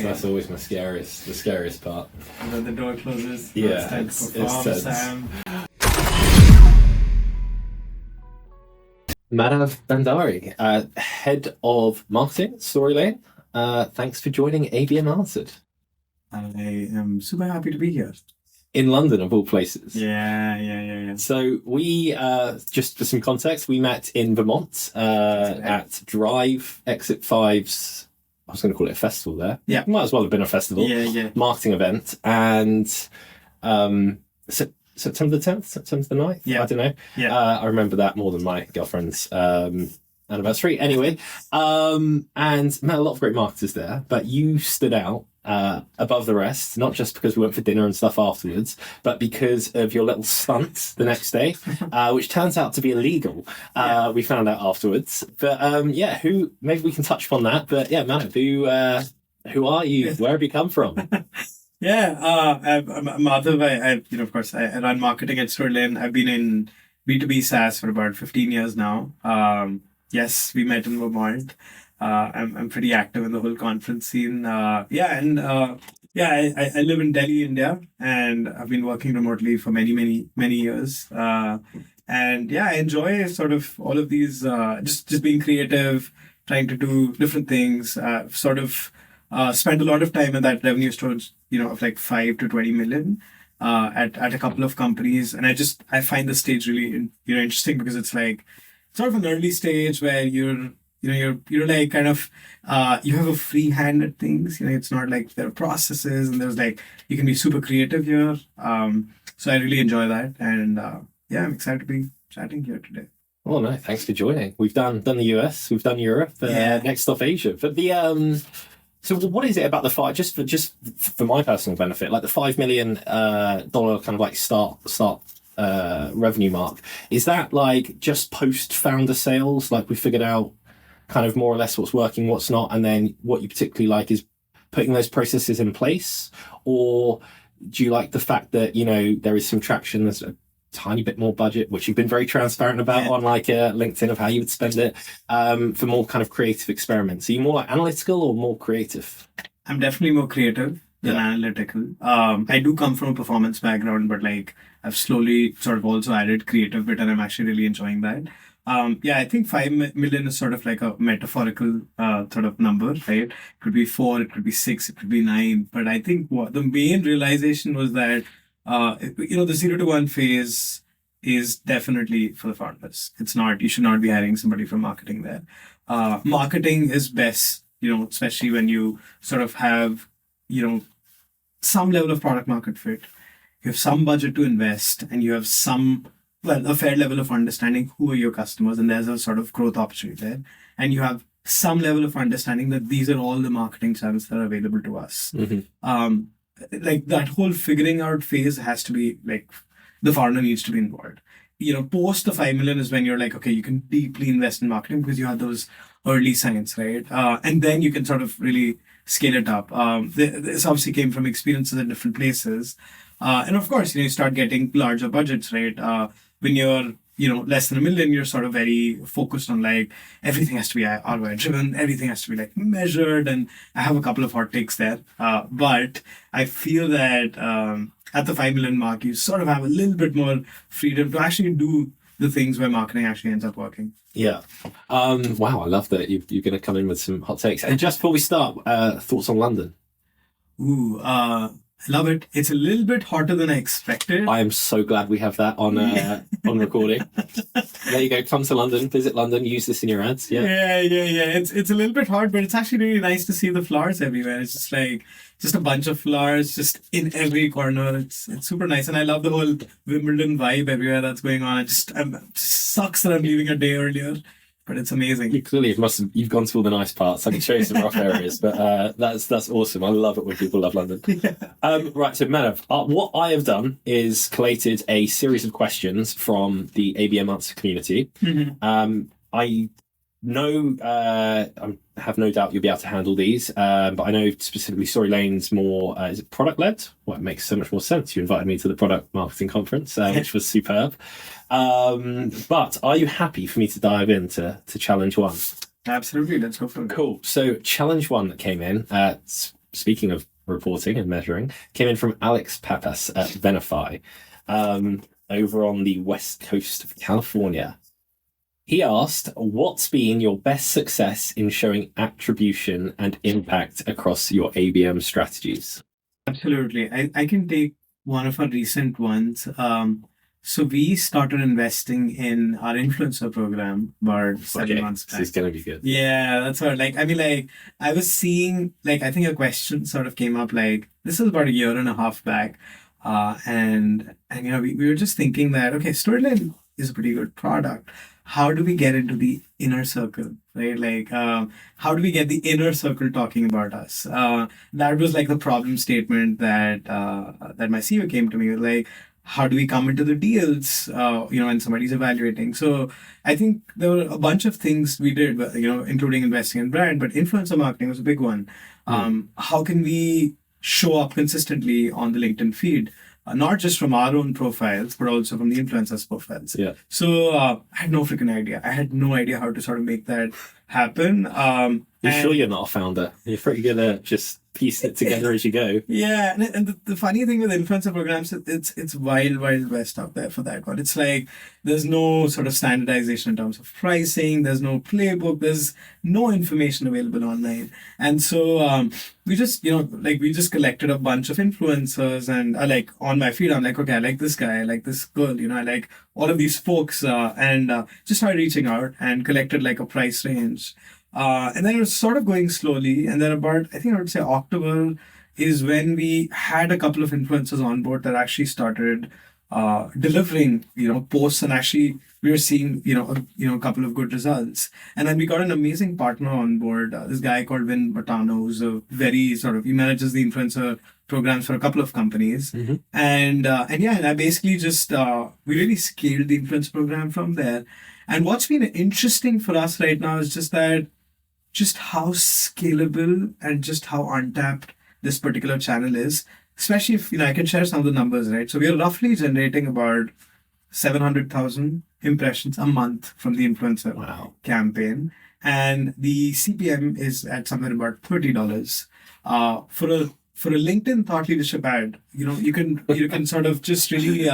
That's always the scariest part. And then the door closes. Yeah, it's tense. Sam. Madhav Bhandari, head of marketing, Storylane. Thanks for joining ABM Answered. I am super happy to be here. In London, of all places. Yeah. So we, just for some context, we met in Vermont at Drive Exit 5's, I was going to call it a festival there. Yeah. Might as well have been a festival. Yeah. Marketing event. And September the 10th, September the 9th? Yeah. I don't know. Yeah. I remember that more than my girlfriend's anniversary. Anyway, and met a lot of great marketers there, but you stood out above the rest, not just because we went for dinner and stuff afterwards, but because of your little stunt the next day, which turns out to be illegal. We found out afterwards. But maybe we can touch upon that. But yeah, Madhav, who are you? Where have you come from? I'm Madhav. Of course, I run marketing at Storylane. I've been in B2B SaaS for about 15 years now. Yes, we met in Vermont. I'm pretty active in the whole conference scene. I live in Delhi, India, and I've been working remotely for many years. I enjoy sort of all of these, just being creative, trying to do different things. Spent a lot of time in that revenue storage, of like 5 to 20 million at a couple of companies, and I find the stage really interesting because it's like sort of an early stage where you're like kind of you have a free hand at things. It's not like there are processes and there's like you can be super creative here. So I really enjoy that, and I'm excited to be chatting here today. Oh no, thanks for joining. We've done the US, we've done Europe, next stop Asia. But the so what is it about the five? Just for my personal benefit, like the $5 million kind of like start revenue mark. Is that like just post founder sales? Like we figured out kind of more or less what's working, what's not, and then what you particularly like is putting those processes in place? Or do you like the fact that there is some traction? There's a tiny bit more budget, which you've been very transparent about on like LinkedIn of how you would spend it for more kind of creative experiments. Are you more like analytical or more creative? I'm definitely more creative than analytical. I do come from a performance background, but like I've slowly sort of also added creative bit, and I'm actually really enjoying that. I think 5 million is sort of like a metaphorical sort of number, right? It could be 4, it could be 6, it could be 9. But I think what the main realization was that the 0 to 1 phase is definitely for the founders. It's not, you should not be hiring somebody from marketing there. Marketing is best, especially when you sort of have, some level of product market fit. You have some budget to invest, and you have a fair level of understanding who are your customers, and there's a sort of growth opportunity there. And you have some level of understanding that these are all the marketing channels that are available to us. Mm-hmm. Like that whole figuring out phase has to be like the founder needs to be involved. Post the 5 million is when you're like, okay, you can deeply invest in marketing because you have those early signs, right? And then you can sort of really scale it up. This obviously came from experiences in different places. And of course, you start getting larger budgets, right? When you're less than $1 million, you're sort of very focused on like everything has to be ROI driven, everything has to be like measured, and I have a couple of hot takes there. But I feel that at the 5 million mark, you sort of have a little bit more freedom to actually do the things where marketing actually ends up working. Yeah. Wow, I love that you're going to come in with some hot takes. And just before we start, thoughts on London? I love it. It's a little bit hotter than I expected. I am so glad we have that on recording. There you go. Come to London, visit London, use this in your ads. Yeah. It's a little bit hot, but it's actually really nice to see the flowers everywhere. It's just a bunch of flowers just in every corner. It's super nice, and I love the whole Wimbledon vibe everywhere that's going on. It just sucks that I'm leaving a day earlier. But it's amazing. You clearly you've gone to all the nice parts. I can show you some rough areas, but that's awesome. I love it when people love London. Yeah. Right, so Madhav, what I have done is collated a series of questions from the ABM Answer community. Mm-hmm. I know, I have no doubt you'll be able to handle these, but I know specifically Storylane's more, is it product-led? Well, it makes so much more sense. You invited me to the product marketing conference, which was superb. But are you happy for me to dive into challenge 1? Absolutely, let's go for it. Cool. So challenge 1 that came in, speaking of reporting and measuring, came in from Alex Papas at Venify, over on the west coast of California. He asked, what's been your best success in showing attribution and impact across your ABM strategies? Absolutely. I can take one of our recent ones. So we started investing in our influencer program about 7 months back. This is going to be good. Yeah, that's what, I was seeing, I think a question sort of came up, this is about a year and a half back. And we were just thinking that, okay, Storylane is a pretty good product. How do we get into the inner circle, right? How do we get the inner circle talking about us? That was the problem statement that my CEO came to me with, how do we come into the deals, when somebody's evaluating? So I think there were a bunch of things we did, including investing in brand, but influencer marketing was a big one. How can we show up consistently on the LinkedIn feed? Not just from our own profiles, but also from the influencers' profiles. Yeah. So I had no freaking idea. I had no idea how to sort of make that happen. You're sure you're not a founder? You're pretty good at just piecing it together as you go. Yeah, and the funny thing with influencer programs, it's wild west out there for that one. It's there's no sort of standardization in terms of pricing. There's no playbook. There's no information available online. And so we just collected a bunch of influencers, and on my feed, I'm okay, I like this guy, I like this girl, I like all of these folks, and just started reaching out and collected a price range. And then it was sort of going slowly. And then about, I think I would say October is when we had a couple of influencers on board that actually started delivering, posts, and actually we were seeing, a couple of good results. And then we got an amazing partner on board, this guy called Vin Batano, who's a very he manages the influencer programs for a couple of companies. Mm-hmm. And I basically just, we really scaled the influence program from there. And what's been interesting for us right now is just how scalable and just how untapped this particular channel is, especially if, I can share some of the numbers, right? So we are roughly generating about 700,000 impressions a month from the influencer campaign. And the CPM is at somewhere about $30. For a LinkedIn thought leadership ad, you can sort of just really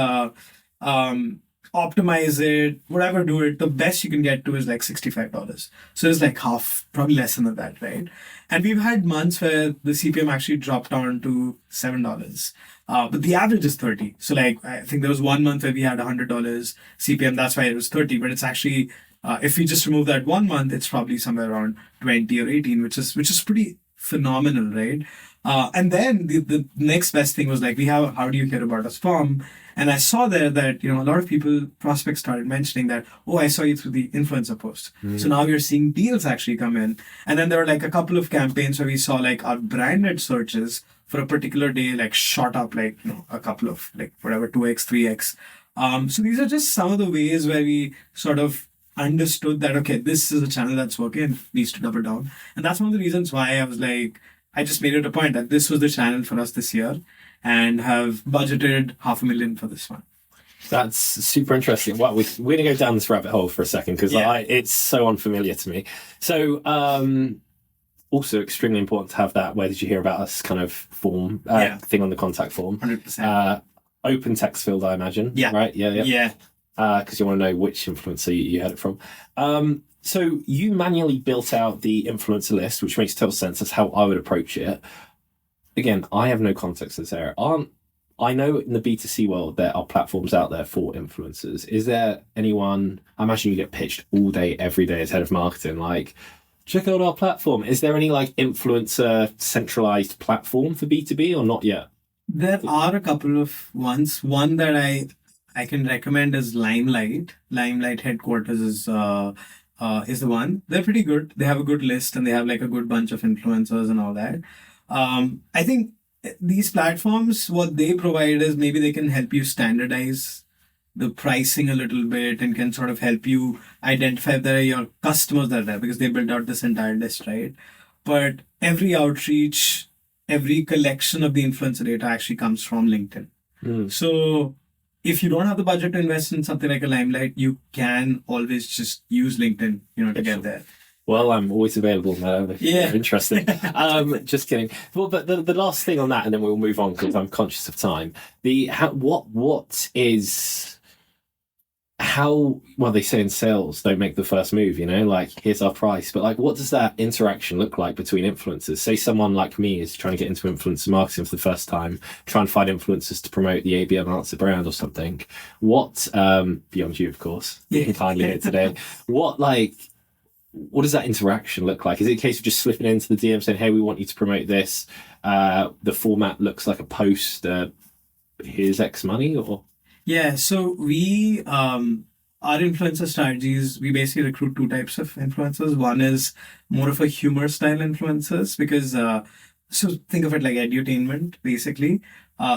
optimize it, whatever, do it. The best you can get to is $65. So it's half, probably less than that, right? And we've had months where the CPM actually dropped down to $7. But the average is 30. So I think there was 1 month where we had $100 CPM. That's why it was 30. But it's actually, if we just remove that 1 month, it's probably somewhere around 20 or 18, which is pretty phenomenal, right? And then the next best thing was we have How Do You Care About Us form. And I saw there that, a lot of prospects started mentioning that, oh, I saw you through the influencer post. Mm-hmm. So now we're seeing deals actually come in. And then there were a couple of campaigns where we saw our branded searches for a particular day, shot up a couple of 2x, 3x. So these are just some of the ways where we sort of understood that, okay, this is a channel that's working, needs to double down. And that's one of the reasons why I was I just made it a point that this was the channel for us this year, and have budgeted $500,000 for this one. That's super interesting. Well, we're going to go down this rabbit hole for a second because it's so unfamiliar to me. So, also extremely important to have that "where did you hear about us" kind of form thing on the contact form. 100%. Open text field, I imagine. Yeah. Right. Yeah. Yeah. Because you want to know which influencer you had it from. So you manually built out the influencer list, which makes total sense. That's how I would approach it. Again, I have no context in this area. I know in the B2C world there are platforms out there for influencers. Is there anyone? I imagine you get pitched all day, every day as head of marketing. Check out our platform. Is there any influencer centralized platform for B2B or not yet? There are a couple of ones. One that I can recommend is Limelight. Limelight headquarters is the one. They're pretty good. They have a good list and they have a good bunch of influencers and all that. I think these platforms, what they provide is maybe they can help you standardize the pricing a little bit and can sort of help you identify if there are your customers that are there, because they built out this entire list, right? But every outreach, every collection of the influencer data actually comes from LinkedIn. So if you don't have the budget to invest in something like a Limelight, you can always just use LinkedIn, to get there. Well, I'm always available, Madhav, if you're interested. Just kidding. Well, but the last thing on that, and then we'll move on because I'm conscious of time. How well they say in sales, don't make the first move, like here's our price, but like what does that interaction look like between influencers? Say someone like me is trying to get into influencer marketing for the first time, try and find influencers to promote the ABM answer brand or something. What beyond you, of course, being kindly here today, what does that interaction look like? Is it a case of just slipping into the DM saying, hey, we want you to promote this, the format looks like a post, here's X money, or Yeah, so our influencer strategies, we basically recruit two types of influencers. One is more of a humor style influencers because, so think of it like edutainment, basically.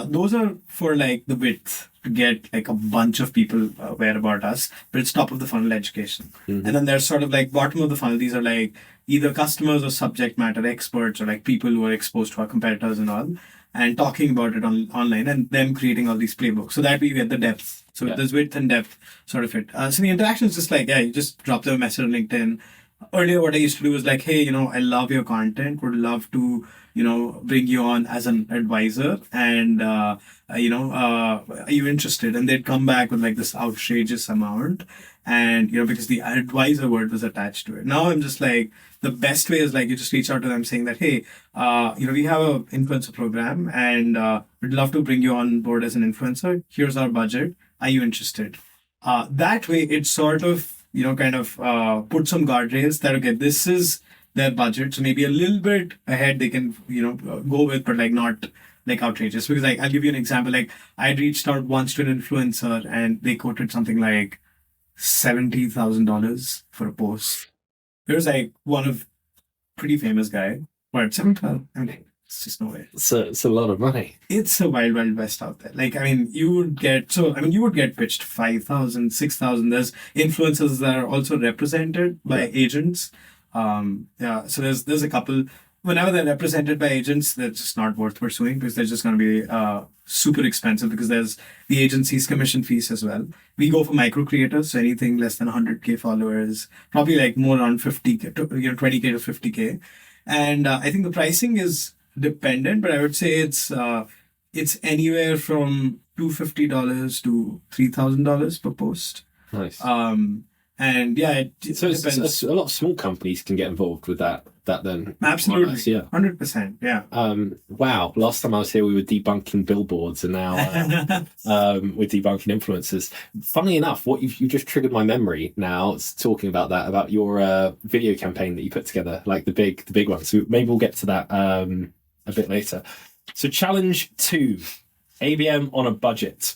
Those are for like the width to get like a bunch of people aware about us, but it's top of the funnel education. Mm-hmm. And then there's sort of like bottom of the funnel. These are like either customers or subject matter experts or like people who are exposed to our competitors and all, and talking about it online and them creating all these playbooks. So that way you get the depth. So there's width and depth sort of it. So the interaction is just like, you just drop them a message on LinkedIn. Earlier, what I used to do was like, hey, I love your content. Would love to, bring you on as an advisor. And, are you interested? And they'd come back with like this outrageous amount. And, because the advisor word was attached to it. Now I'm just like, the best way is like you just reach out to them saying that, hey, we have a influencer program and we'd love to bring you on board as an influencer. Here's our budget. Are you interested? That way it sort of, put some guardrails that, okay, this is their budget. So maybe a little bit ahead they can, go with, but like not like outrageous. Because like, I'll give you an example. Like I'd reached out once to an influencer and they quoted something like $70,000 for a post. It was like one of pretty famous guy, but 7,000, it's just no way. It's a lot of money. It's a wild, wild west out there. Like, you would get pitched 5,000, 6,000. There's influencers that are also represented by agents. So there's a couple. Whenever they're represented by agents, they're just not worth pursuing because they're just going to be super expensive because there's the agency's commission fees as well. We go for micro creators, so anything less than 100K followers, probably like more around 50K, 20K to 50K. And I think the pricing is dependent, but I would say it's anywhere from $250 to $3,000 per post. Nice. And yeah, it depends. A lot of small companies can get involved with that then. Absolutely. Yeah. 100%. Yeah. Wow. Last time I was here, we were debunking billboards, and now we're debunking influencers. Funnily enough, what you just triggered my memory now. It's talking about that, about your video campaign that you put together, like the big one. So maybe we'll get to that a bit later. So challenge 2, ABM on a budget.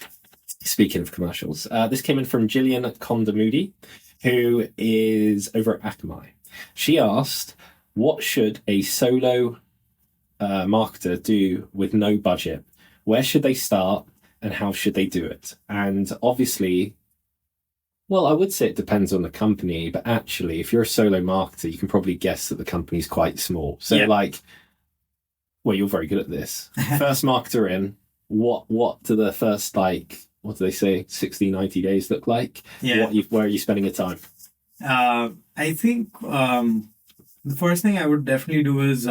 Speaking of commercials, this came in from Gillian Condamudi, who is over at Akamai. She asked, what should a solo marketer do with no budget? Where should they start and how should they do it? And obviously, well, I would say it depends on the company, but actually, if you're a solo marketer, you can probably guess that the company's quite small. So you're very good at this. First marketer in, what do the first, what do they say, 60, 90 days look like? Yeah. Where are you spending your time? I think the first thing I would definitely do is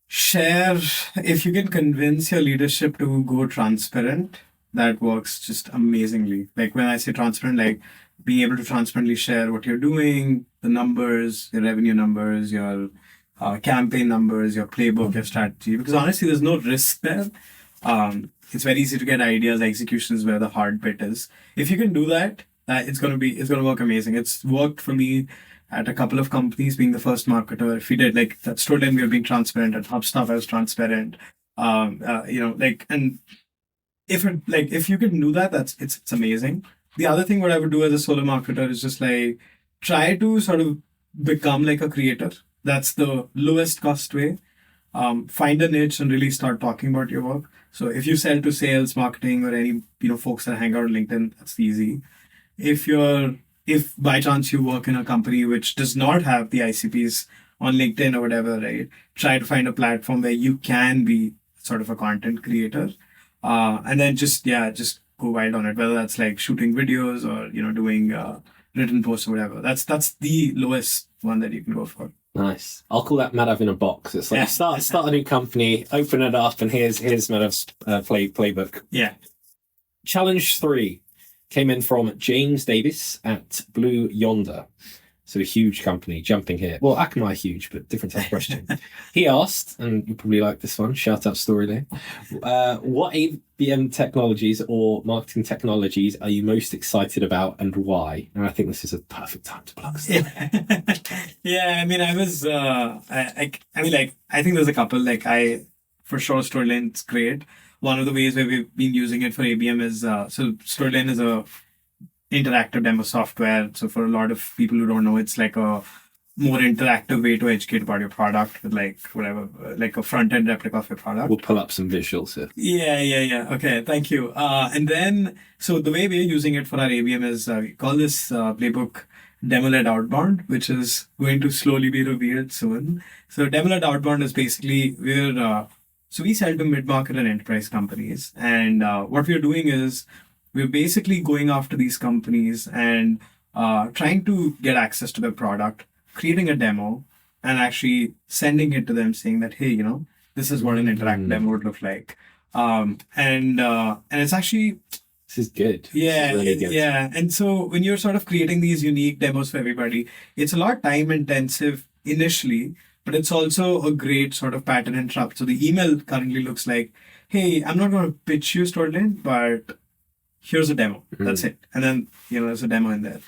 share. If you can convince your leadership to go transparent, that works just amazingly. Like when I say transparent, like being able to transparently share what you're doing, the numbers, your revenue numbers, your campaign numbers, your playbook, your strategy. Because honestly, there's no risk there. It's very easy to get ideas. Execution is where the hard bit is. If you can do that, it's gonna work amazing. It's worked for me at a couple of companies, being the first marketer. If we did like that Storylane, we were being transparent. At HubStuff, I was transparent. And if you can do that, it's amazing. The other thing what I would do as a solo marketer is just like try to sort of become like a creator. That's the lowest cost way. Find a niche and really start talking about your work. So if you sell to sales, marketing, or any folks that hang out on LinkedIn, that's easy. If by chance you work in a company which does not have the ICPs on LinkedIn or whatever, right? Try to find a platform where you can be sort of a content creator, and then just go wild on it. Whether that's like shooting videos or doing written posts or whatever. That's the lowest one that you can go for. Nice. I'll call that Madhav in a box. It's like start a new company, open it up, and here's Madhav's playbook. Yeah. Challenge 3 came in from James Davis at Blue Yonder. So a huge company jumping here. Well, Akamai huge, but different type of question. He asked, and you probably like this one, shout out Storylane. What ABM technologies or marketing technologies are you most excited about and why? And I think this is a perfect time to plug stuff. Yeah, I mean, I was, I think there's a couple, for sure Storylane's great. One of the ways where we've been using it for ABM is, so Storylane is a interactive demo software. So for a lot of people who don't know, it's like a more interactive way to educate about your product with like a front-end replica of your product. We'll pull up some visuals here. Yeah. Okay, thank you. And then, so the way we're using it for our ABM is we call this Playbook demo-led outbound, which is going to slowly be revealed soon. So demo-led outbound is basically so we sell to mid-market and enterprise companies. And what we're doing is we're basically going after these companies and trying to get access to their product, creating a demo, and actually sending it to them saying that, hey, this is what an interactive demo would look like. And it's actually... This is good. Yeah, this is really good. Yeah. And so when you're sort of creating these unique demos for everybody, it's a lot time intensive initially, but it's also a great sort of pattern interrupt. So the email currently looks like, hey, I'm not going to pitch you Storylane, but here's a demo. That's it. And then, there's a demo in there.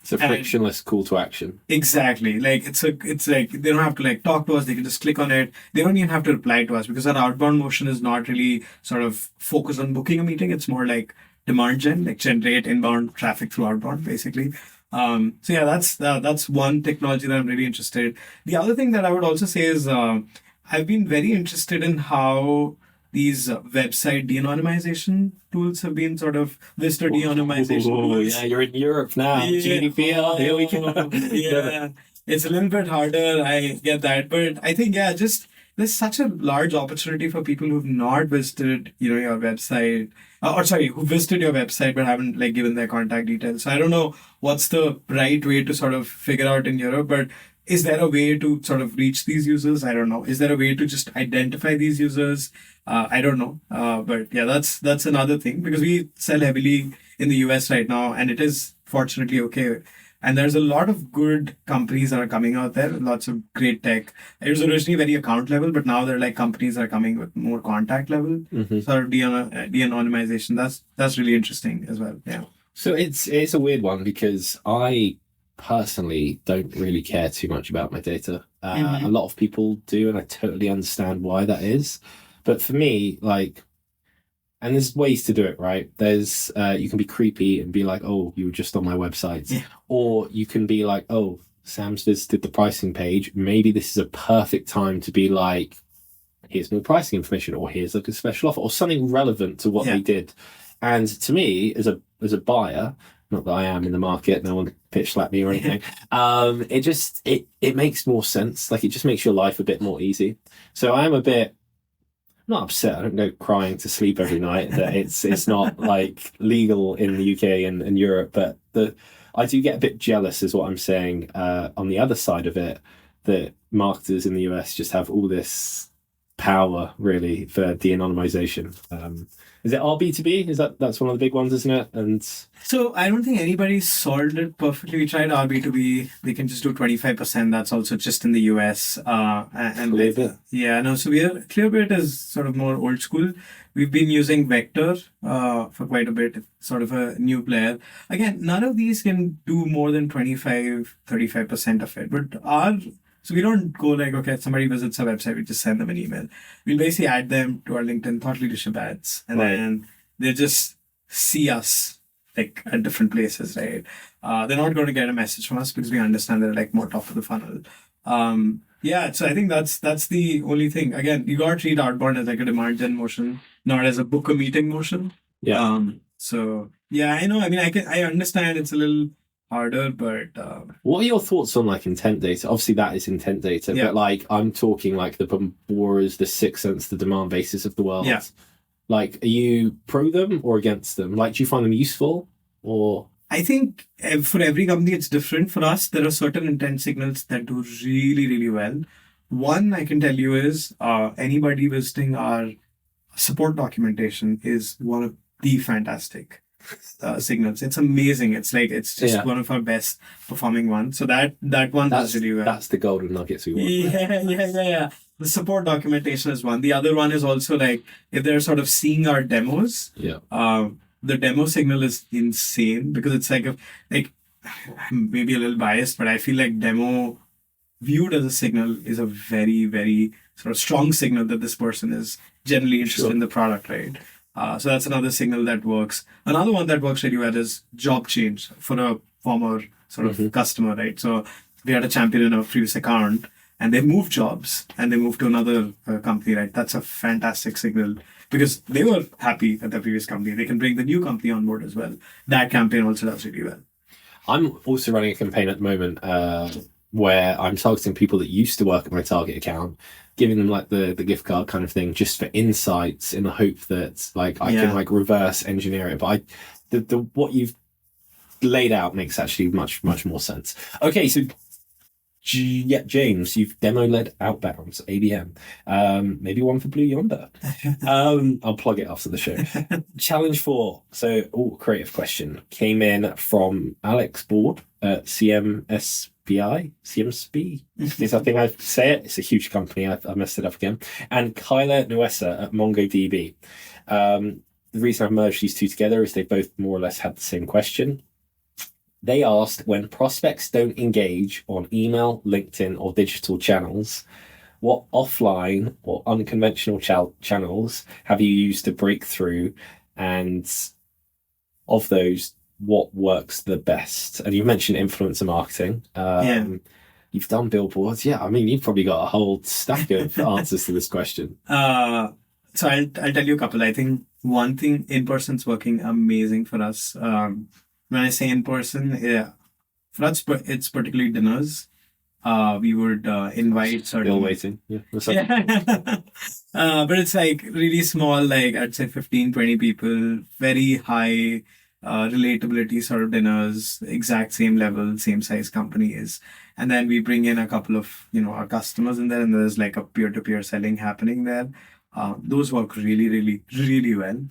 It's a frictionless call to action. Exactly. It's like they don't have to talk to us. They can just click on it. They don't even have to reply to us because our outbound motion is not really sort of focused on booking a meeting. It's more like demand gen, generate inbound traffic through outbound, basically. So yeah, that's one technology that I'm really interested in. The other thing that I would also say is I've been very interested in how these website de-anonymization tools have been sort of visitor de-anonymization tools. Yeah, you're in Europe now. Yeah. GDPR, here we go. Yeah, it's a little bit harder. I get that. But I think, there's such a large opportunity for people who've not visited, your website. Who visited your website but haven't given their contact details. So I don't know what's the right way to sort of figure out in Europe, but is there a way to sort of reach these users? I don't know. Is there a way to just identify these users? I don't know. But yeah, that's another thing because we sell heavily in the US right now and it is fortunately okay. And there's a lot of good companies that are coming out there, lots of great tech. It was originally very account level, but now they're companies that are coming with more contact level. Sort of de-anonymization. That's really interesting as well. Yeah. So it's a weird one because I personally don't really care too much about my data. A lot of people do, and I totally understand why that is. But for me, and there's ways to do it, right? There's you can be creepy and be like, oh, you were just on my website. Yeah. Or you can be like, oh, Sam's visited the pricing page. Maybe this is a perfect time to be like, here's more pricing information, or here's a special offer, or something relevant to what they did. And to me, as a buyer, not that I am in the market, no one pitch slap me or anything. It makes more sense. It just makes your life a bit more easy. So I am a bit not upset. I don't go crying to sleep every night that it's not legal in the UK and Europe, but I do get a bit jealous, is what I'm saying. On the other side of it, that marketers in the US just have all this power really for de-anonymization. Is it our B2B? That's one of the big ones, isn't it? And so I don't think anybody's solved it perfectly. We tried our B2B. They can just do 25%. That's also just in the US. And Clearbit. So Clearbit is sort of more old school. We've been using Vector for quite a bit. It's sort of a new player. Again, none of these can do more than 35% of it. But so we don't go okay, somebody visits our website, we just send them an email. We'll basically add them to our LinkedIn thought leadership ads. And then they just see us at different places, right? They're not going to get a message from us because we understand they're more top of the funnel. So I think that's the only thing. Again, you got to treat outbound as a demand gen motion, not as a book a meeting motion. Yeah. I know. I mean, I understand it's a little harder, but what are your thoughts on intent data? Obviously that is intent data, but I'm talking the Bomboras, the 6th Sense, the demand basis of the world. Yeah. Are you pro them or against them? Do you find them useful or? I think for every company, it's different. For us, there are certain intent signals that do really, really well. One I can tell you is anybody visiting our support documentation is one of the fantastic signals. It's amazing. It's just one of our best performing ones. So that one does really well. That's the golden nuggets we want. Yeah. The support documentation is one. The other one is also like if they're sort of seeing our demos. Yeah. The demo signal is insane because it's like maybe a little biased, but I feel like demo viewed as a signal is a very, very sort of strong signal that this person is generally interested in the product, right? So that's another signal that works. Another one that works really well is job change for a former sort of customer, right? So we had a champion in a previous account and they moved jobs and they moved to another company, right? That's a fantastic signal because they were happy at their previous company. They can bring the new company on board as well. That campaign also does really well. I'm also running a campaign at the moment where I'm targeting people that used to work at my target account, giving them like the gift card kind of thing, just for insights in the hope that like I can like reverse engineer it. But the what you've laid out makes actually much more sense. Okay, so James, you've demo-led Outbound ABM. Maybe one for Blue Yonder. I'll plug it after the show. Challenge 4. So, creative question. Came in from Alex Board at CMSBI. Is I think I say it. It's a huge company. I messed it up again. And Kyla Nuessa at MongoDB. The reason I've merged these two together is they both more or less had the same question. They asked, when prospects don't engage on email, LinkedIn, or digital channels, what offline or unconventional channels have you used to break through? And of those, what works the best? And you mentioned influencer marketing. You've done billboards. Yeah, I mean, you've probably got a whole stack of answers to this question. So I'll tell you a couple. I think one thing, in-person's working amazing for us. When I say in person, for us, it's particularly dinners. We would invite certain. Still waiting. Yeah. But it's like really small, like I'd say 15, 20 people, very high relatability sort of dinners, exact same level, same size companies. And then we bring in a couple of, our customers in there and there's like a peer-to-peer selling happening there. Those work really, really, really well.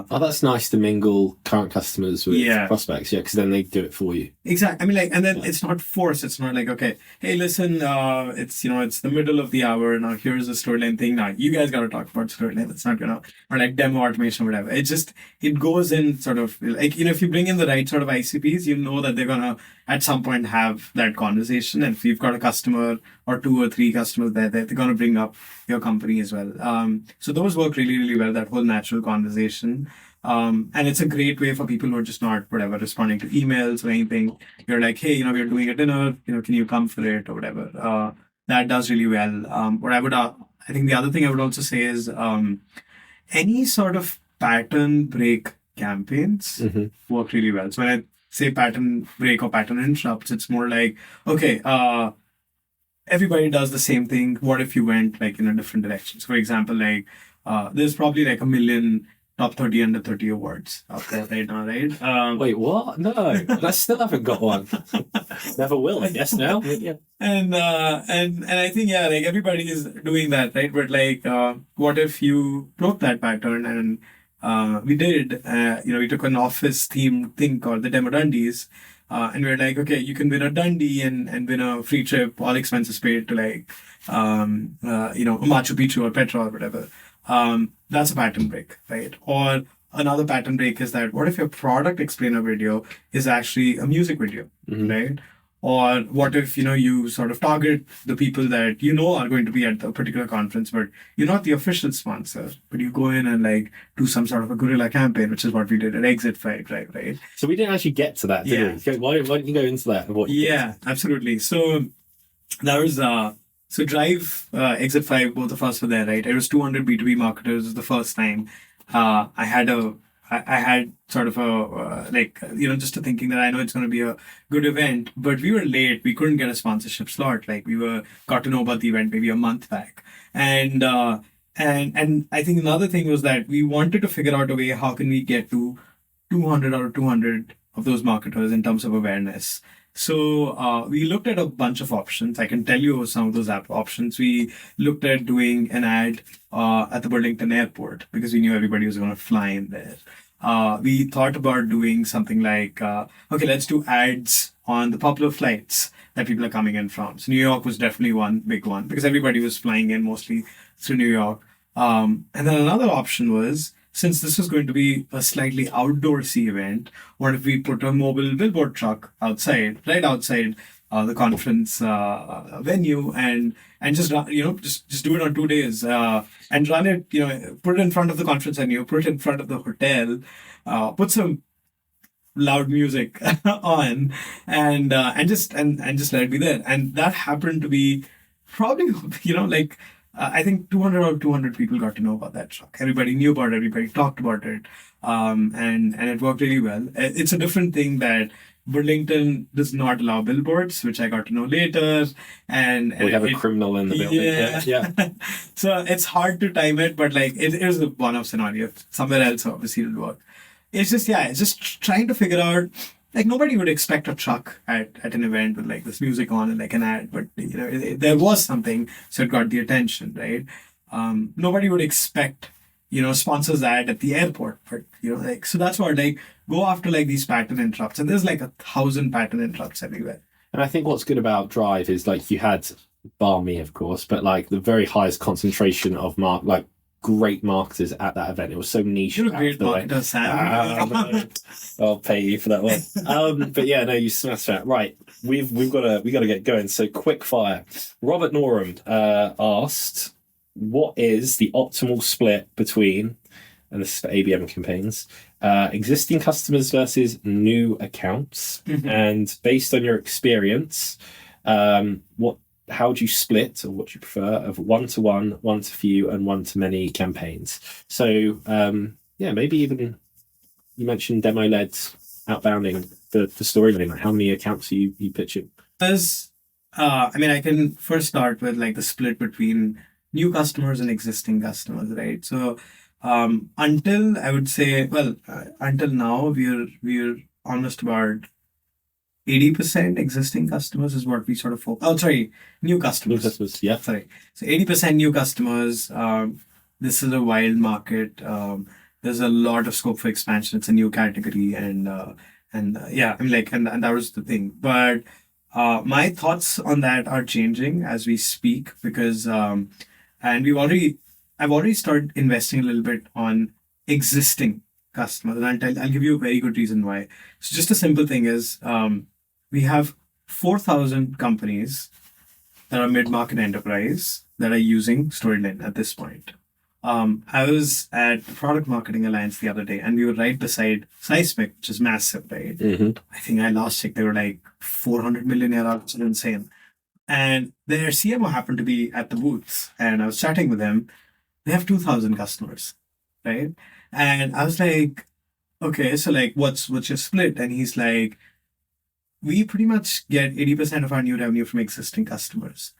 That's nice to mingle current customers with prospects, because then they do it for you. Exactly. I mean, and then it's not forced. It's not like, okay, hey, listen, it's it's the middle of the hour now. Here's a Storylane thing. Now you guys got to talk about Storylane. That's not gonna, or like demo automation or whatever. It goes in sort of like if you bring in the right sort of ICPs, you know that they're gonna at some point have that conversation. And if you've got a customer or 2 or 3 customers there, they're gonna bring up your company as well. So those work really, really well, that whole natural conversation. And it's a great way for people who are just not, responding to emails or anything. You're like, hey, we're doing a dinner, can you come for it or whatever. That does really well. I think the other thing I would also say is any sort of pattern break campaigns work really well. So when I say pattern break or pattern interrupts, it's more like, okay, everybody does the same thing. What if you went like in a different direction? So for example, like there's probably like 1 million top 30 under 30 awards out there right now, right? Wait, what? No, I still haven't got one. Never will, I guess now. Yeah. And I think like everybody is doing that, right? But like, what if you broke that pattern? And we did. We took an office themed thing called the Demo Dundies. And we're like, okay, you can win a Dundee and win a free trip, all expenses paid to like, Machu Picchu or Petra or whatever. That's a pattern break, right? Or another pattern break is that what if your product explainer video is actually a music video, right? Or what if, you sort of target the people that are going to be at the particular conference, but you're not the official sponsor, but you go in and like do some sort of a guerrilla campaign, which is what we did at Exit 5, right? So we didn't actually get to that, did we? Why didn't you go into that? Absolutely. So that was, Drive, Exit 5, both of us were there, right? It was 200 B2B marketers the first time. I had sort of a, just a thinking that I know it's going to be a good event, but we were late. We couldn't get a sponsorship slot. Like got to know about the event maybe a month back. And I think another thing was that we wanted to figure out a way, how can we get to 200 out of 200 of those marketers in terms of awareness. So we looked at a bunch of options. I can tell you some of those options. We looked at doing an ad at the Burlington airport because we knew everybody was going to fly in there. We thought about doing something like, okay, let's do ads on the popular flights that people are coming in from. So New York was definitely one big one because everybody was flying in mostly through New York. And then another option was, since this was going to be a slightly outdoorsy event, what if we put a mobile billboard truck outside, right outside the conference venue, and just just do it on 2 days and run it, put it in front of the conference venue, put it in front of the hotel, put some loud music on, and just let it be there. And that happened to be probably I think 200 people got to know about that truck. Everybody knew about it. Everybody talked about it. And it worked really well. It's a different thing that Burlington does not allow billboards, which I got to know later. And we have a criminal in the building. Yeah. So it's hard to time it, but it is a one-off scenario. Somewhere else, obviously, it'll work. It's just trying to figure out. Nobody would expect a truck at an event with this music on and an ad, but there was something, so it got the attention, right? Nobody would expect sponsors ad at the airport, but so that's what go after these pattern interrupts, and there's 1,000 pattern interrupts everywhere. And I think what's good about Drive is you had bar me, of course, but the very highest concentration of great marketers at that event. It was so niche. You're a great marketer, Sam. No. I'll pay you for that one. But yeah, no, you smashed that. Right, we got to get going. So quick fire. Robert Norum asked, what is the optimal split between, and this is for ABM campaigns, existing customers versus new accounts, and based on your experience, how would you split, or what do you prefer, of one-to-one, one-to-few, and one-to-many campaigns? So, maybe even you mentioned demo-led outbounding for Storylane. How many accounts are you pitching? I can first start with the split between new customers and existing customers, right? So, until now, we're almost about 80% existing customers is what we sort of focus. Oh, sorry, new customers. New customers, yeah. Sorry. So 80% new customers. This is a wild market. There's a lot of scope for expansion. It's a new category, and that was the thing. But my thoughts on that are changing as we speak because, and I've already started investing a little bit on existing customers, and I'll give you a very good reason why. So just a simple thing is, we have 4,000 companies that are mid-market enterprise that are using Storylane at this point. I was at the Product Marketing Alliance the other day, and we were right beside Seismic, which is massive, right? I think I last checked, they were 400 million ARR, which is insane. And their CMO happened to be at the booths, and I was chatting with them. They have 2,000 customers, right? And I was like, okay, so what's your split? And he's like, we pretty much get 80% of our new revenue from existing customers.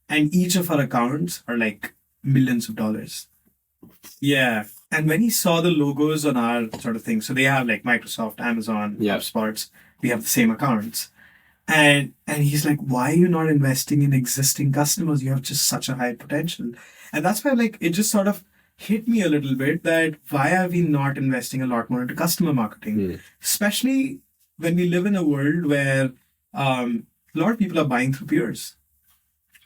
And each of our accounts are millions of dollars. Yeah. And when he saw the logos on our sort of thing, so they have Microsoft, Amazon, HubSpots, we have the same accounts. And he's like, why are you not investing in existing customers? You have just such a high potential. And that's why it just sort of hit me a little bit that why are we not investing a lot more into customer marketing? Especially when we live in a world where a lot of people are buying through peers.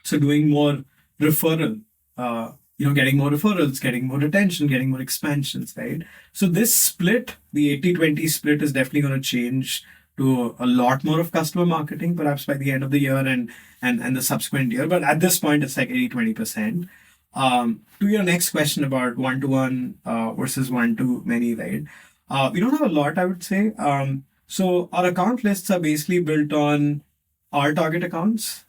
So doing more referral, getting more referrals, getting more retention, getting more expansions, right? So this split, the 80-20 split, is definitely going to change to a lot more of customer marketing, perhaps by the end of the year and the subsequent year. But at this point, it's 80-20%. To your next question about one-to-one versus one-to-many, right? We don't have a lot, I would say. So our account lists are basically built on our target accounts,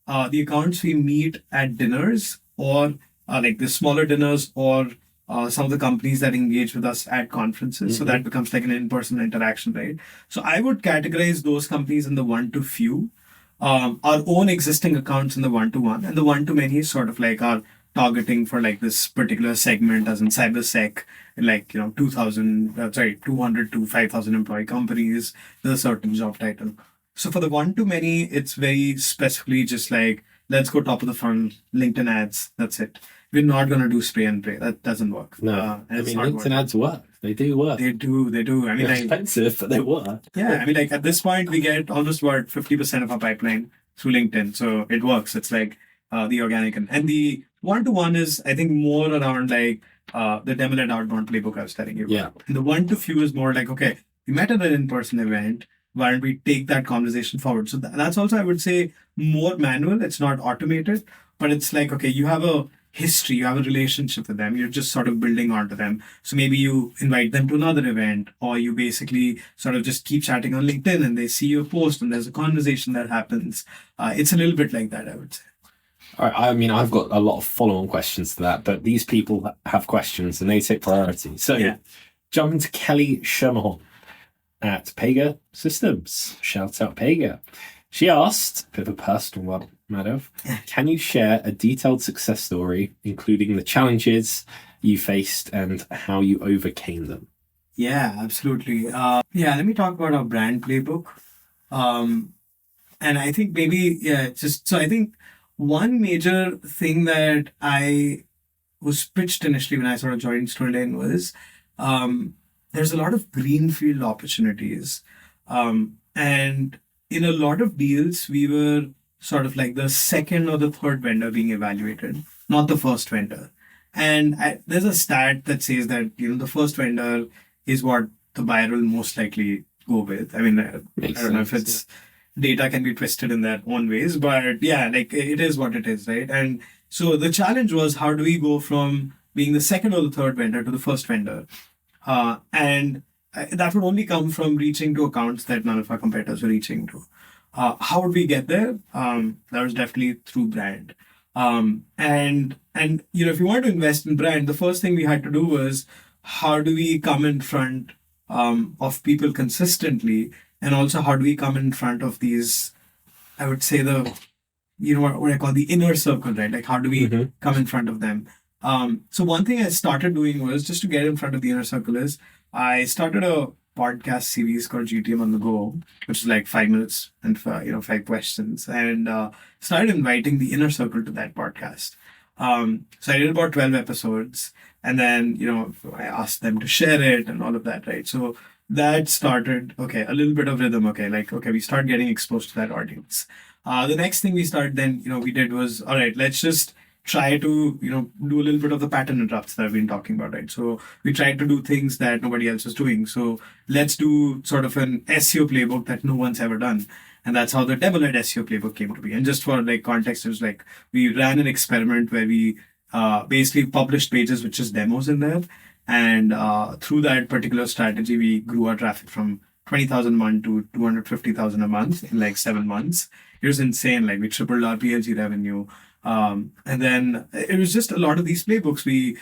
the accounts we meet at dinners, or the smaller dinners, or some of the companies that engage with us at conferences. So that becomes an in-person interaction, right? So I would categorize those companies in the one-to-few, our own existing accounts in the one-to-one, and the one-to-many is sort of our targeting for like this particular segment as in cybersec, like, 200 to 5,000 employee companies, there's a certain job title. So for the one-to-many, it's very specifically just like, let's go top of the funnel, LinkedIn ads, that's it. We're not going to do spray and pray. That doesn't work. No, and I it's mean, not LinkedIn working. ads work. They do work. They do. I mean, They're like, expensive, but they work. yeah, I mean, like at this point, we get almost about 50% of our pipeline through LinkedIn. So it works. It's like the organic. And the one-to-one is, I think, more around like the demo-led outbound playbook I was telling you about. Yeah. And the one-to-few is more like, okay, we met at an in-person event. Why don't we take that conversation forward? So that's also, I would say, more manual. It's not automated, but it's like, okay, you have a history, you have a relationship with them, you're just sort of building onto them. So maybe you invite them to another event, or you basically sort of just keep chatting on LinkedIn and they see your post and there's a conversation that happens. It's a little bit like that, I would say. All right, I mean, I've got a lot of follow-on questions to that, but these people have questions and they take priority. So jumping to Kelly Shermahon at Pega Systems. Shout out Pega. She asked, a bit of a personal one, Madhav, can you share a detailed success story, including the challenges you faced and how you overcame them? Yeah, absolutely. Let me talk about our brand playbook. And I think maybe, I think one major thing that I was pitched initially when I sort of joined Storylane was there's a lot of greenfield opportunities. And in a lot of deals, we were sort of like the second or the third vendor being evaluated, not the first vendor. And there's a stat that says that, the first vendor is what the buyer will most likely go with. I mean, I don't know if it's data can be twisted in their own ways, but yeah, like it is what it is, right? And so the challenge was, how do we go from being the second or the third vendor to the first vendor? And that would only come from reaching to accounts that none of our competitors were reaching to. How would we get there? That was definitely through brand. And if you want to invest in brand, the first thing we had to do was, how do we come in front of people consistently, and also how do we come in front of these, I would say what I call the inner circle, right? Like how do we come in front of them? So one thing I started doing was, just to get in front of the inner circle, is I started a podcast series called GTM on the Go, which is like 5 minutes and 5 questions, and started inviting the inner circle to that podcast. So I did about 12 episodes, and then I asked them to share it and all of that, right? So that started a little bit of rhythm. We start getting exposed to that audience. The next thing we started then we did was, all right, let's just try to do a little bit of the pattern interrupts that I've been talking about, right? So we tried to do things that nobody else was doing. So let's do sort of an SEO playbook that no one's ever done. And that's how the demo-led SEO playbook came to be. And just for like context, it was like we ran an experiment where we basically published pages with just demos in there. And through that particular strategy, we grew our traffic from 20,000 a month to 250,000 a month in like 7 months. It was insane. Like we tripled our PLG revenue. And then it was just a lot of these playbooks. We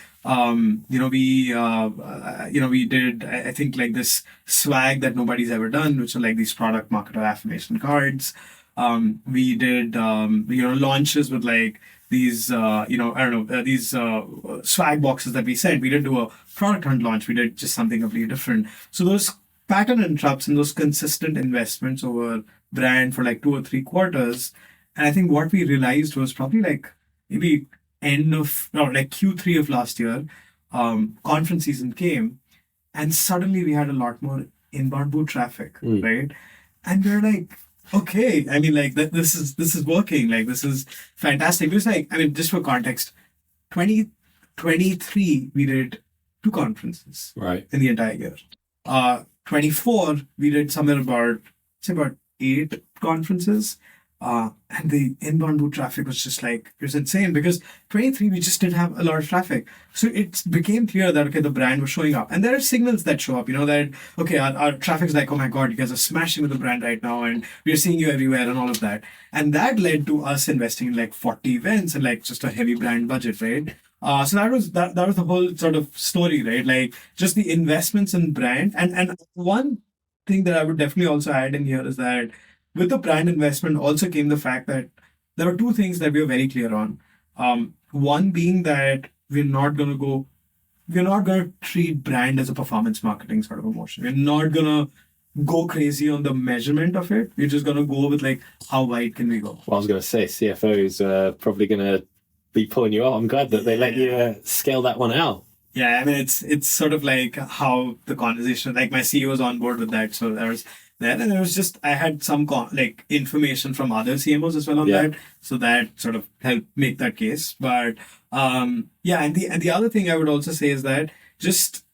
did, I think, like this swag that nobody's ever done, which are like these product marketer affirmation cards. We did, launches with like these, these swag boxes that we sent. We didn't do a product hunt launch. We did just something completely different. So those pattern interrupts and those consistent investments over brand for like 2 or 3 quarters. And I think what we realized was probably like maybe Q3 of last year, conference season came, and suddenly we had a lot more inbound boot traffic, right? And we're like, okay, I mean, like this is working, like this is fantastic. Because like, I mean, just for context, 2023 we did 2 conferences, right, in the entire year. 24 we did somewhere about 8 conferences. And the inbound boot traffic was just like, it was insane, because 23 we just didn't have a lot of traffic. So it became clear that, the brand was showing up. And there are signals that show up, that, our traffic's like, oh my God, you guys are smashing with the brand right now, and we're seeing you everywhere and all of that. And that led to us investing in like 40 events and like just a heavy brand budget, right? So that was the whole sort of story, right? Like just the investments in brand. And one thing that I would definitely also add in here is that with the brand investment also came the fact that there were 2 things that we were very clear on. One being that we're not going to treat brand as a performance marketing sort of a motion. We're not going to go crazy on the measurement of it. We're just going to go with like, how wide can we go? Well, I was going to say, CFOs probably going to be pulling you out. I'm glad that they let you scale that one out. Yeah, I mean, it's sort of like how the conversation, like my CEO was on board with that. So there was that, and it was just, I had some like information from other CMOs as well on that. So that sort of helped make that case. But yeah, and the other thing I would also say is that just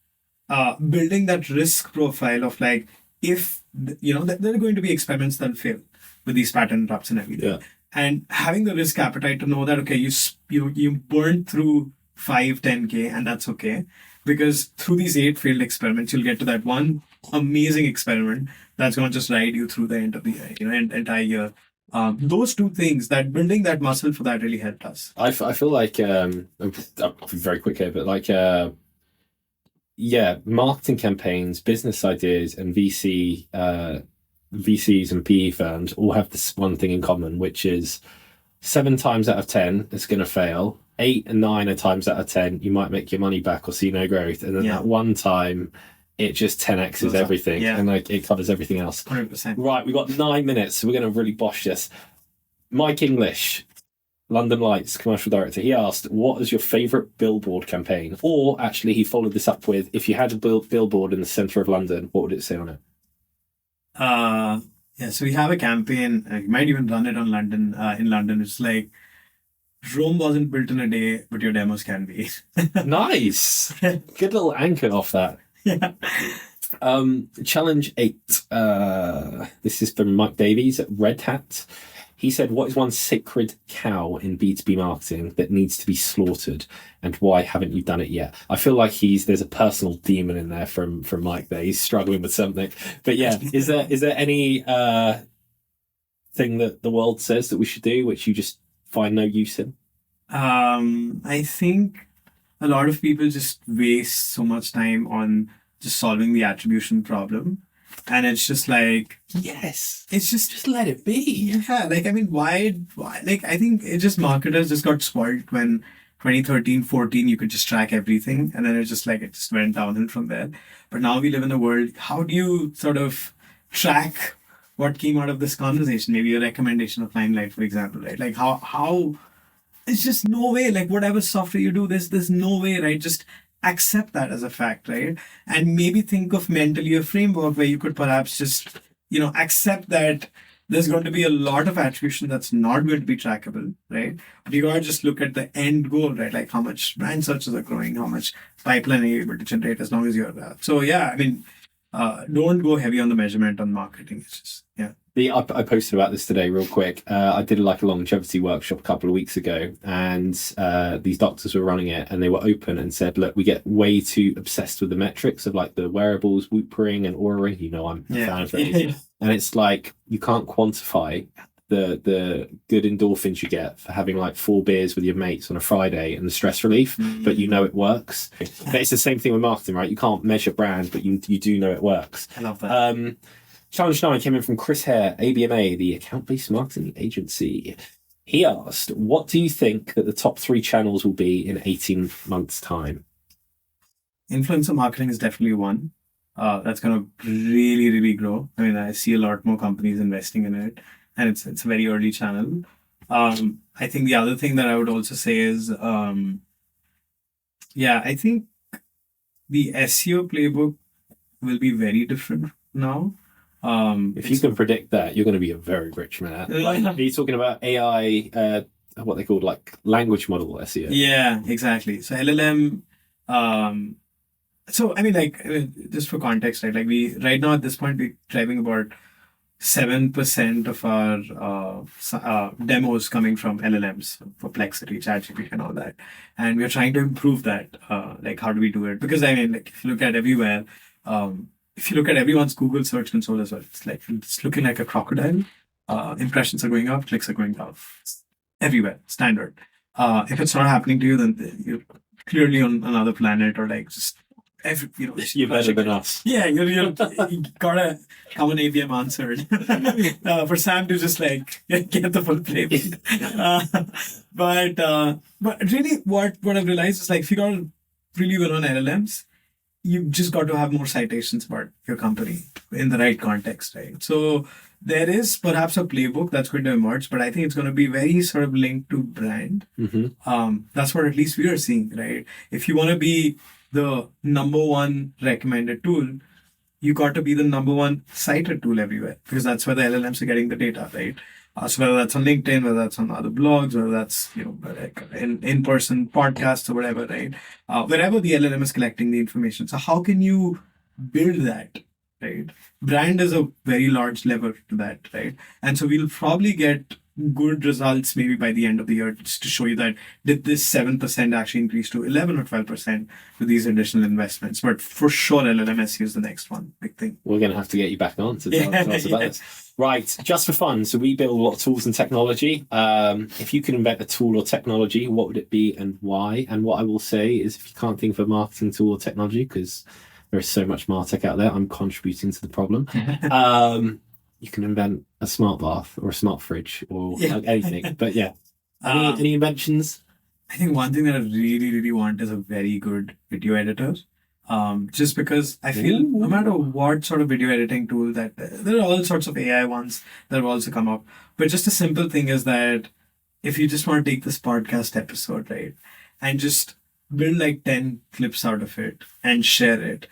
building that risk profile of like, if, there are going to be experiments that fail with these pattern interrupts and everything. Yeah. And having the risk appetite to know that, okay, you burned through 5-10K and that's okay, because through these 8 failed experiments you'll get to that one amazing experiment that's going to just ride you through the end of the year, entire year. Those two things, that building that muscle for that really helped us. I feel like I'll be very quick here, but like marketing campaigns, business ideas, and VCs and PE firms all have this one thing in common, which is 7 times out of 10 it's going to fail. 8 and 9 times out of 10 you might make your money back or see no growth, and then that one time it just 10x's everything, and like it covers everything else. 100%. Right, we've got 9 minutes, so we're going to really bosh this. Mike English, London Lights commercial director, he asked, what is your favorite billboard campaign? Or actually he followed this up with, if you had a billboard in the center of London, what would it say on it? So we have a campaign, you might even run it on in London. It's like, Rome wasn't built in a day, but your demos can be. Nice. Good little anchor off that. Yeah. Challenge 8. This is from Mike Davies at Red Hat. He said, what is one sacred cow in B2B marketing that needs to be slaughtered, and why haven't you done it yet? I feel like there's a personal demon in there from Mike there. He's struggling with something. But yeah, is there any thing that the world says that we should do which you just find no use in? I think a lot of people just waste so much time on just solving the attribution problem. And it's just like, yes, it's just let it be. Yeah, like, I mean, why? Like, I think it just, marketers just got spoiled when 2013, 14, you could just track everything. And then it's just like, it just went downhill from there. But now we live in a world, how do you sort of track what came out of this conversation? Maybe a recommendation of Limelight, for example, right? Like how it's just no way, like whatever software you do, there's no way, right? Just accept that as a fact, right? And maybe think of mentally a framework where you could perhaps just, accept that there's going to be a lot of attribution that's not going to be trackable, right? But you gotta just look at the end goal, right? Like how much brand searches are growing, how much pipeline are you able to generate, as long as you're so yeah, I mean, don't go heavy on the measurement on marketing. It's just, I posted about this today real quick. I did like a longevity workshop a couple of weeks ago, and these doctors were running it, and they were open and said, look, we get way too obsessed with the metrics of like the wearables, Whoop Ring and Oura Ring. I'm a fan of those. And it's like, you can't quantify the good endorphins you get for having like 4 beers with your mates on a Friday and the stress relief, but it works. But it's the same thing with marketing, right? You can't measure brand, but you do know it works. I love that. Challenge 9 came in from Chris Hare, ABMA, the account-based marketing agency. He asked, what do you think that the top 3 channels will be in 18 months' time? Influencer marketing is definitely one. That's going to really, really grow. I mean, I see a lot more companies investing in it, and it's a very early channel. I think the other thing that I would also say is, I think the SEO playbook will be very different now. If you can predict that, you're going to be a very rich man. Are you talking about AI, what they call like language model SEO? Yeah, exactly. So LLM, so I mean, like, just for context, right? Like right now at this point, we're driving about 7% of our demos coming from LLMs, Perplexity, ChatGPT, and all that. And we're trying to improve that. Like, how do we do it? Because I mean, like, if you look at everywhere, if you look at everyone's Google search console as well, it's looking like a crocodile. Impressions are going up, clicks are going down. Everywhere, standard. If it's not happening to you, then you're clearly on another planet, or like just You're better than us. Yeah, you got a common ABM answered for Sam to just like get the full playbook. But really, what I've realized is like if you got to really win on LLMs, you just got to have more citations about your company in the right context, right? So there is perhaps a playbook that's going to emerge, but I think it's going to be very sort of linked to brand. That's what at least we are seeing, right? If you want to be the number one recommended tool, you got to be the number one cited tool everywhere because that's where the LLMs are getting the data, right? So whether that's on LinkedIn, whether that's on other blogs, whether that's like in-person podcasts or whatever, right? Wherever the LLM is collecting the information. So how can you build that, right? Brand is a very large lever to that, right? And so we'll probably get good results maybe by the end of the year just to show you that did this 7% actually increase to 11 or 12% with these additional investments. But for sure, LLM SEO is the next one, big thing. We're going to have to get you back on to tell us about this. Right, just for fun. So we build a lot of tools and technology. If you could invent a tool or technology, what would it be and why? And what I will say is if you can't think of a marketing tool or technology, because there is so much MarTech out there, I'm contributing to the problem. You can invent a smart bath or a smart fridge or anything. But yeah, any inventions? I think one thing that I really, really want is a very good video editor. Just because I feel no matter what sort of video editing tool that there are all sorts of AI ones that have also come up. But just a simple thing is that if you just want to take this podcast episode, right, and just build like 10 clips out of it and share it,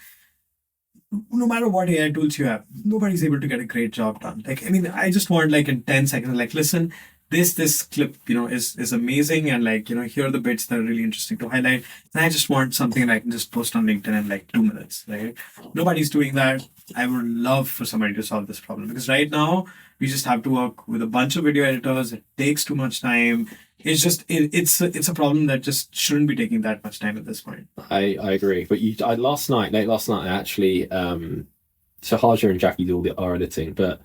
no matter what AI tools you have, nobody's able to get a great job done. Like, I mean, I just want like in 10 seconds, like, listen, this clip, is amazing. And like, here are the bits that are really interesting to highlight. And I just want something that I can just post on LinkedIn in like 2 minutes, right? Nobody's doing that. I would love for somebody to solve this problem because right now we just have to work with a bunch of video editors. It takes too much time. It's just, it's a problem that just shouldn't be taking that much time at this point. I agree. But late last night, I actually, so Haja and Jackie do all our editing, but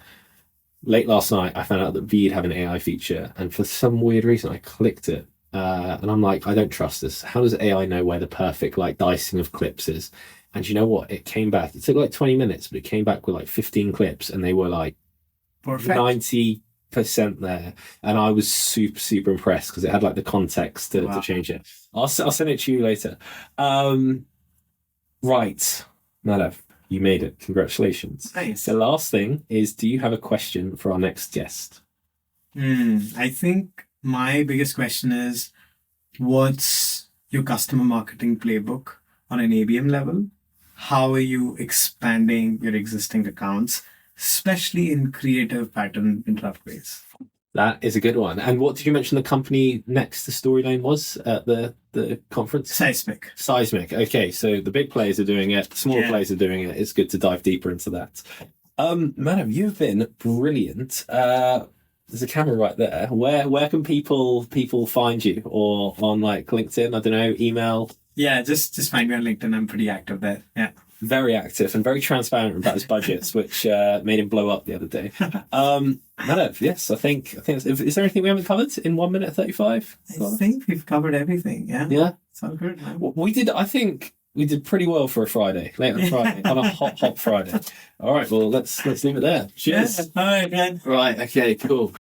late last night, I found out that Veed have an AI feature, and for some weird reason, I clicked it, and I'm like, I don't trust this. How does AI know where the perfect like dicing of clips is? And you know what? It came back. It took like 20 minutes, but it came back with like 15 clips, and they were like perfect. 90% there, and I was super impressed because it had like the context to change it. I'll send it to you later. Right, Madhav. You made it. Congratulations. Nice. The last thing is, do you have a question for our next guest? I think my biggest question is, what's your customer marketing playbook on an ABM level? How are you expanding your existing accounts, especially in creative pattern interrupt ways? That is a good one. And what did you mention the company next to Storylane was at the conference? Seismic. Okay, so the big players are doing it, the smaller players are doing it. It's good to dive deeper into that. Madhav, you've been brilliant. There's a camera right there. Where can people find you? Or on like LinkedIn, I don't know, email? Yeah, just find me on LinkedIn. I'm pretty active there. Yeah. Very active and very transparent about his budgets, which made him blow up the other day. Madhav, yes, I think is there anything we haven't covered in 1 minute 35? I think we've covered everything. Yeah. Yeah. Sounds good, man. We did. I think we did pretty well for a Friday, late on Friday, on a hot Friday. All right, well let's leave it there. Cheers. Yeah. All right, man. Right. Okay. Cool.